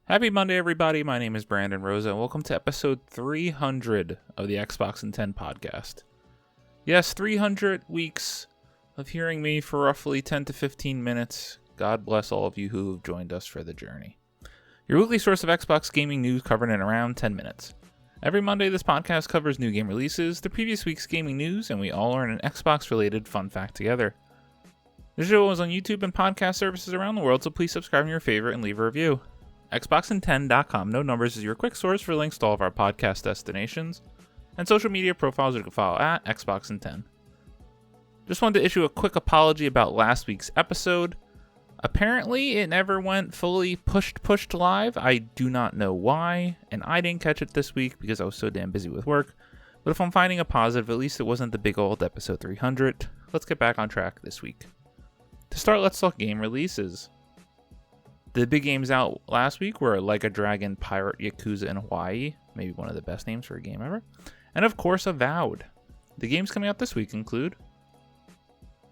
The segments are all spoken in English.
Happy Monday, everybody. My name is Brandon Rosa, and welcome to episode 300 of the Xbox and 10 podcast. Yes, 300 weeks of hearing me for roughly 10 to 15 minutes. God bless all of you who have joined us for the journey. Your weekly source of Xbox gaming news covered in around 10 minutes. Every Monday, this podcast covers new game releases, the previous week's gaming news, and we all learn an Xbox-related fun fact together. The show is on YouTube and podcast services around the world, so please subscribe to your favorite and leave a review. Xboxand10.com, no numbers, is your quick source for links to all of our podcast destinations and social media profiles you can follow at Xboxand10. Just wanted to issue a quick apology about last week's episode. Apparently, it never went fully pushed live. I do not know why, and I didn't catch it this week because I was so damn busy with work. But if I'm finding a positive, at least it wasn't the big old episode 300. Let's get back on track this week. To start, let's talk game releases. The big games out last week were Like a Dragon, Pirate Yakuza in Hawaii, maybe one of the best names for a game ever, and of course Avowed. The games coming out this week include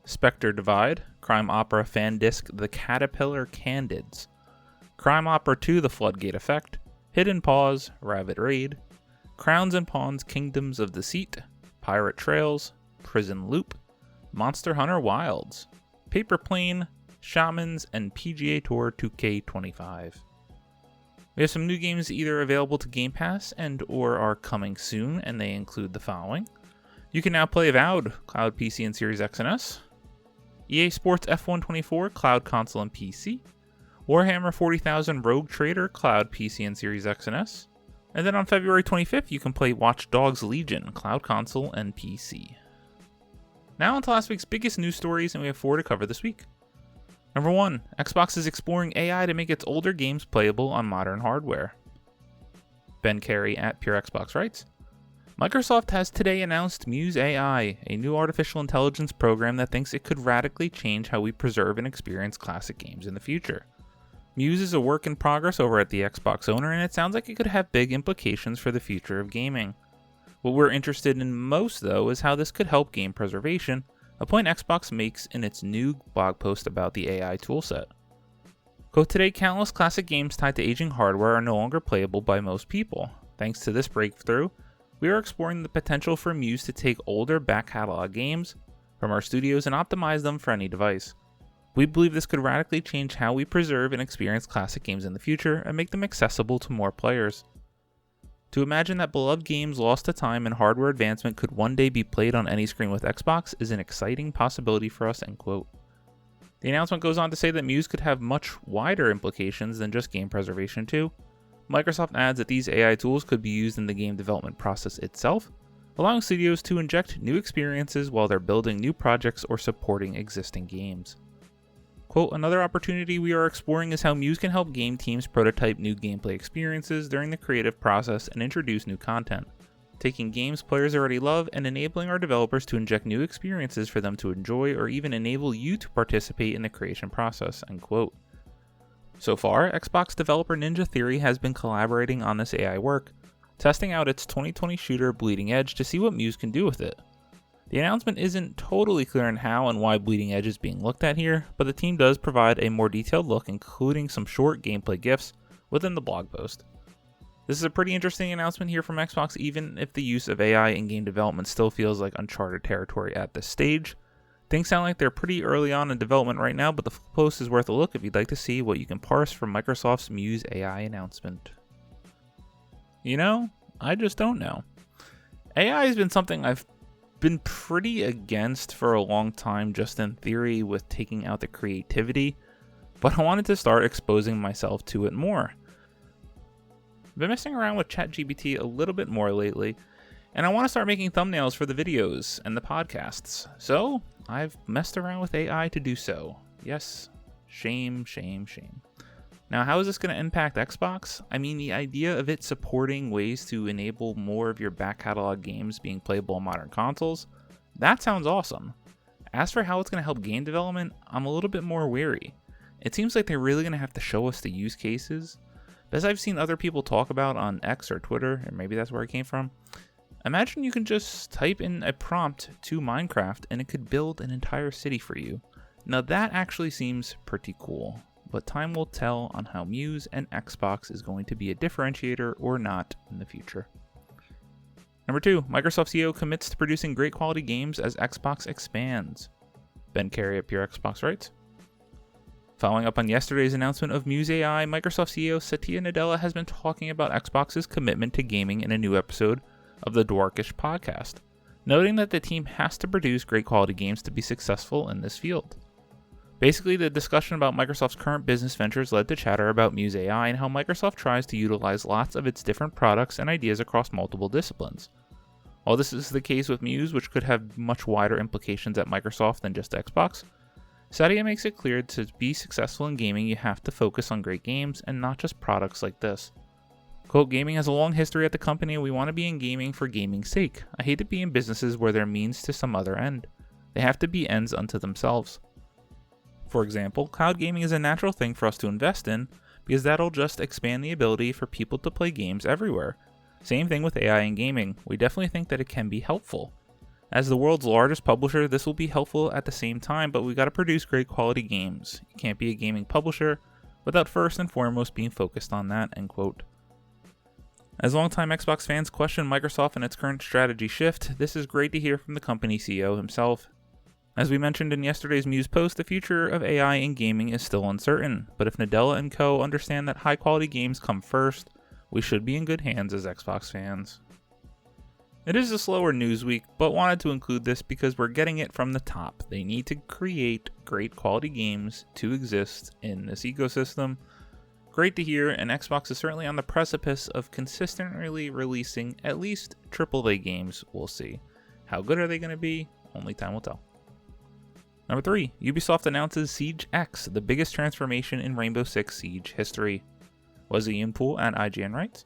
Spectre Divide, crime opera fan disc The Caterpillar Candids, Crime Opera 2 The Floodgate Effect, Hidden Paws, Rabbit Raid, Crowns and Pawns Kingdoms of Deceit, Pirate Trails, Prison Loop, Monster Hunter Wilds, Paper Plane, Shamans, and PGA Tour 2K25. We have some new games either available to Game Pass and or are coming soon, and they include the following. You can now play Avowed, Cloud PC and Series X and S, EA Sports F124, Cloud Console and PC, Warhammer 40,000 Rogue Trader, Cloud PC and Series X and S, and then on February 25th you can play Watch Dogs Legion, Cloud Console and PC. Now on to last week's biggest news stories, and we have 4 to cover this week. Number 1, Xbox is exploring AI to make its older games playable on modern hardware. Ben Carey at Pure Xbox writes, Microsoft has today announced Muse AI, a new artificial intelligence program that thinks it could radically change how we preserve and experience classic games in the future. Muse is a work in progress over at the Xbox owner, and it sounds like it could have big implications for the future of gaming. What we're interested in most, though, is how this could help game preservation, a point Xbox makes in its new blog post about the AI toolset. Quote, today, countless classic games tied to aging hardware are no longer playable by most people. Thanks to this breakthrough, we are exploring the potential for Muse to take older back catalog games from our studios and optimize them for any device. We believe this could radically change how we preserve and experience classic games in the future and make them accessible to more players. To imagine that beloved games lost to time and hardware advancement could one day be played on any screen with Xbox is an exciting possibility for us, end quote. The announcement goes on to say that Muse could have much wider implications than just game preservation too. Microsoft adds that these AI tools could be used in the game development process itself, allowing studios to inject new experiences while they're building new projects or supporting existing games. Quote, another opportunity we are exploring is how Muse can help game teams prototype new gameplay experiences during the creative process and introduce new content, taking games players already love and enabling our developers to inject new experiences for them to enjoy or even enable you to participate in the creation process, end quote. So far, Xbox developer Ninja Theory has been collaborating on this AI work, testing out its 2020 shooter Bleeding Edge to see what Muse can do with it. The announcement isn't totally clear on how and why Bleeding Edge is being looked at here, but the team does provide a more detailed look, including some short gameplay GIFs within the blog post. This is a pretty interesting announcement here from Xbox, even if the use of AI in game development still feels like uncharted territory at this stage. Things sound like they're pretty early on in development right now, but the full post is worth a look if you'd like to see what you can parse from Microsoft's Muse AI announcement. You know, I just don't know. AI has been something I've been pretty against for a long time, just in theory, with taking out the creativity, but I wanted to start exposing myself to it more. I've been messing around with ChatGPT a little bit more lately, and I want to start making thumbnails for the videos and the podcasts, so I've messed around with AI to do so. Yes, shame, shame, shame. Now, how is this going to impact Xbox? I mean, the idea of it supporting ways to enable more of your back catalog games being playable on modern consoles, that sounds awesome. As for how it's going to help game development, I'm a little bit more wary. It seems like they're really going to have to show us the use cases. But as I've seen other people talk about on X or Twitter, or maybe that's where it came from, imagine you can just type in a prompt to Minecraft and it could build an entire city for you. Now that actually seems pretty cool. but time will tell on how Muse and Xbox is going to be a differentiator or not in the future. Number 2, Microsoft CEO commits to producing great quality games as Xbox expands. Ben Carey at Pure Xbox writes, following up on yesterday's announcement of Muse AI, Microsoft CEO Satya Nadella has been talking about Xbox's commitment to gaming in a new episode of the Dwarkish podcast, noting that the team has to produce great quality games to be successful in this field. Basically, the discussion about Microsoft's current business ventures led to chatter about Muse AI and how Microsoft tries to utilize lots of its different products and ideas across multiple disciplines. While this is the case with Muse, which could have much wider implications at Microsoft than just Xbox, Satya makes it clear to be successful in gaming you have to focus on great games and not just products like this. Quote, gaming has a long history at the company and we want to be in gaming for gaming's sake. I hate to be in businesses where they're means to some other end. They have to be ends unto themselves. For example, cloud gaming is a natural thing for us to invest in because that'll just expand the ability for people to play games everywhere. Same thing with AI and gaming. We definitely think that it can be helpful. As the world's largest publisher, this will be helpful at the same time, but we gotta produce great quality games. You can't be a gaming publisher without first and foremost being focused on that, end quote. As longtime Xbox fans question Microsoft and its current strategy shift, this is great to hear from the company CEO himself. As we mentioned in yesterday's Muse post, the future of AI in gaming is still uncertain, but if Nadella and co. understand that high-quality games come first, we should be in good hands as Xbox fans. It is a slower news week, but wanted to include this because we're getting it from the top. They need to create great quality games to exist in this ecosystem. Great to hear, and Xbox is certainly on the precipice of consistently releasing at least AAA games. We'll see. How good are they going to be? Only time will tell. Number 3, Ubisoft announces Siege X, the biggest transformation in Rainbow Six Siege history. Was Ian Poole at IGN writes,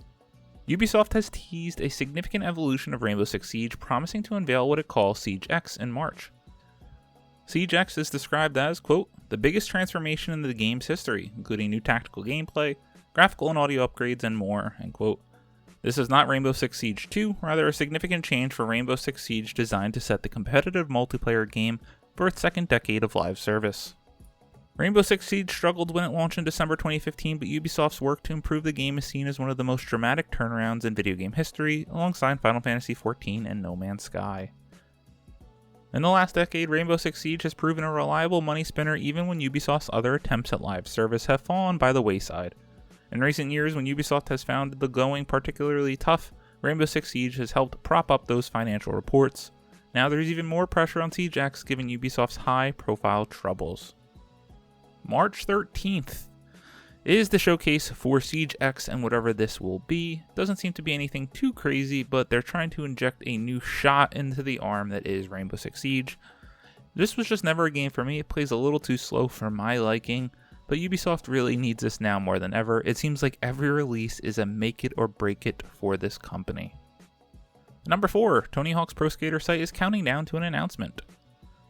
Ubisoft has teased a significant evolution of Rainbow Six Siege, promising to unveil what it calls Siege X in March. Siege X is described as, quote, the biggest transformation in the game's history, including new tactical gameplay, graphical and audio upgrades, and more, end quote. This is not Rainbow Six Siege 2, rather a significant change for Rainbow Six Siege designed to set the competitive multiplayer game for its second decade of live service. Rainbow Six Siege struggled when it launched in December 2015, but Ubisoft's work to improve the game is seen as one of the most dramatic turnarounds in video game history, alongside Final Fantasy XIV and No Man's Sky. In the last decade, Rainbow Six Siege has proven a reliable money spinner even when Ubisoft's other attempts at live service have fallen by the wayside. In recent years, when Ubisoft has found the going particularly tough, Rainbow Six Siege has helped prop up those financial reports. Now there's even more pressure on Siege X given Ubisoft's high-profile troubles. March 13th is the showcase for Siege X and whatever this will be. Doesn't seem to be anything too crazy, but they're trying to inject a new shot into the arm that is Rainbow Six Siege. This was just never a game for me. It plays a little too slow for my liking, but Ubisoft really needs this now more than ever. It seems like every release is a make it or break it for this company. Number 4, Tony Hawk's Pro Skater site is counting down to an announcement.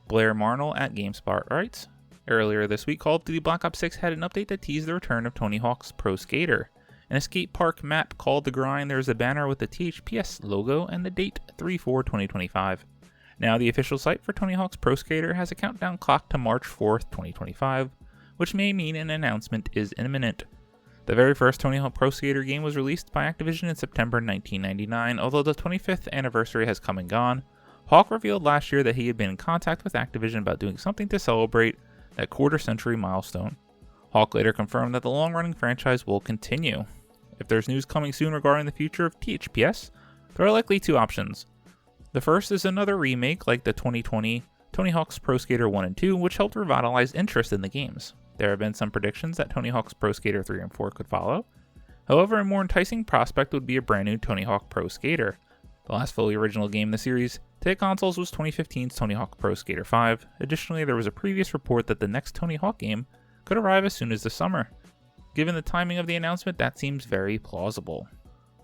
Blair Marnell at GameSpot writes, earlier this week, Call of Duty Black Ops 6 had an update that teased the return of Tony Hawk's Pro Skater. In a skate park map called The Grind, there is a banner with the THPS logo and the date 3/4/2025. Now the official site for Tony Hawk's Pro Skater has a countdown clock to March 4th, 2025, which may mean an announcement is imminent. The very first Tony Hawk Pro Skater game was released by Activision in September 1999, although the 25th anniversary has come and gone. Hawk revealed last year that he had been in contact with Activision about doing something to celebrate that quarter-century milestone. Hawk later confirmed that the long-running franchise will continue. If there's news coming soon regarding the future of THPS, there are likely 2 options. The first is another remake like the 2020 Tony Hawk's Pro Skater 1 and 2, which helped revitalize interest in the games. There have been some predictions that Tony Hawk's Pro Skater 3 and 4 could follow. However, a more enticing prospect would be a brand new Tony Hawk Pro Skater. The last fully original game in the series to hit consoles was 2015's Tony Hawk Pro Skater 5. Additionally, there was a previous report that the next Tony Hawk game could arrive as soon as the summer. Given the timing of the announcement, that seems very plausible.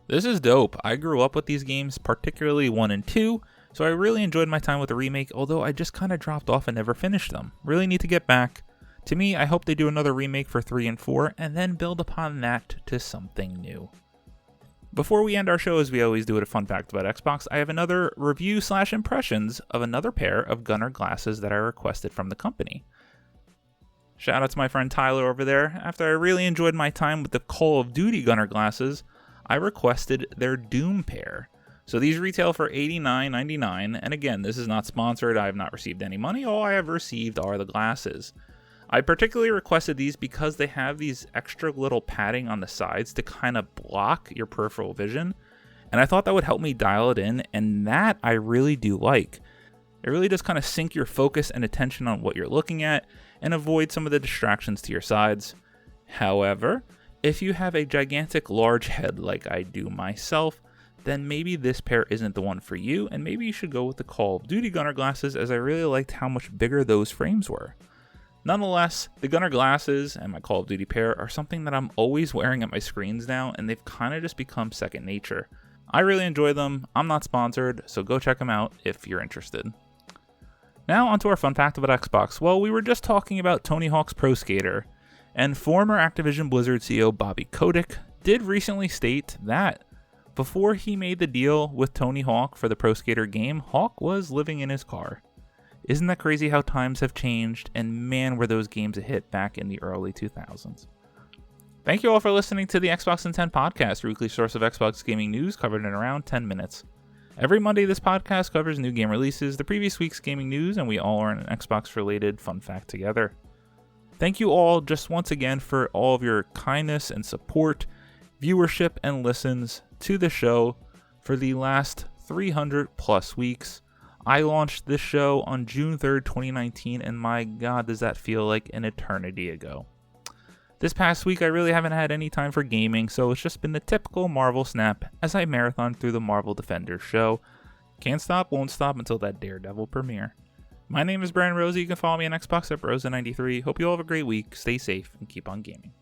This is dope. I grew up with these games, particularly 1 and 2, so I really enjoyed my time with the remake, although I just kind of dropped off and never finished them. Really need to get back. To me, I hope they do another remake for 3 and 4, and then build upon that to something new. Before we end our show, as we always do at a fun fact about Xbox, I have another review/impressions of another pair of Gunnar glasses that I requested from the company. Shout out to my friend Tyler over there. After I really enjoyed my time with the Call of Duty Gunnar glasses, I requested their Dume pair. So these retail for $89.99, and again, this is not sponsored. I have not received any money. All I have received are the glasses. I particularly requested these because they have these extra little padding on the sides to kind of block your peripheral vision, and I thought that would help me dial it in, and that I really do like. It really does kind of sync your focus and attention on what you're looking at and avoid some of the distractions to your sides. However, if you have a gigantic large head like I do myself, then maybe this pair isn't the one for you, and maybe you should go with the Call of Duty Gunnar glasses, as I really liked how much bigger those frames were. Nonetheless, the Gunnar glasses and my Call of Duty pair are something that I'm always wearing at my screens now, and they've kind of just become second nature. I really enjoy them. I'm not sponsored, so go check them out if you're interested. Now onto our fun fact about Xbox. Well, we were just talking about Tony Hawk's Pro Skater, and former Activision Blizzard CEO Bobby Kotick did recently state that before he made the deal with Tony Hawk for the Pro Skater game, Hawk was living in his car. Isn't that crazy how times have changed, and man, were those games a hit back in the early 2000s. Thank you all for listening to the Xbox in 10 podcast, your weekly source of Xbox gaming news covered in around 10 minutes. Every Monday, this podcast covers new game releases, the previous week's gaming news, and we all learn an Xbox-related fun fact together. Thank you all just once again for all of your kindness and support, viewership, and listens to the show for the last 300 plus weeks. I launched this show on June 3rd, 2019, and my god, does that feel like an eternity ago. This past week, I really haven't had any time for gaming, so it's just been the typical Marvel snap as I marathon through the Marvel Defenders show. Can't stop, won't stop until that Daredevil premiere. My name is Brandon Rosie. You can follow me on Xbox at Rosa93. Hope you all have a great week, stay safe, and keep on gaming.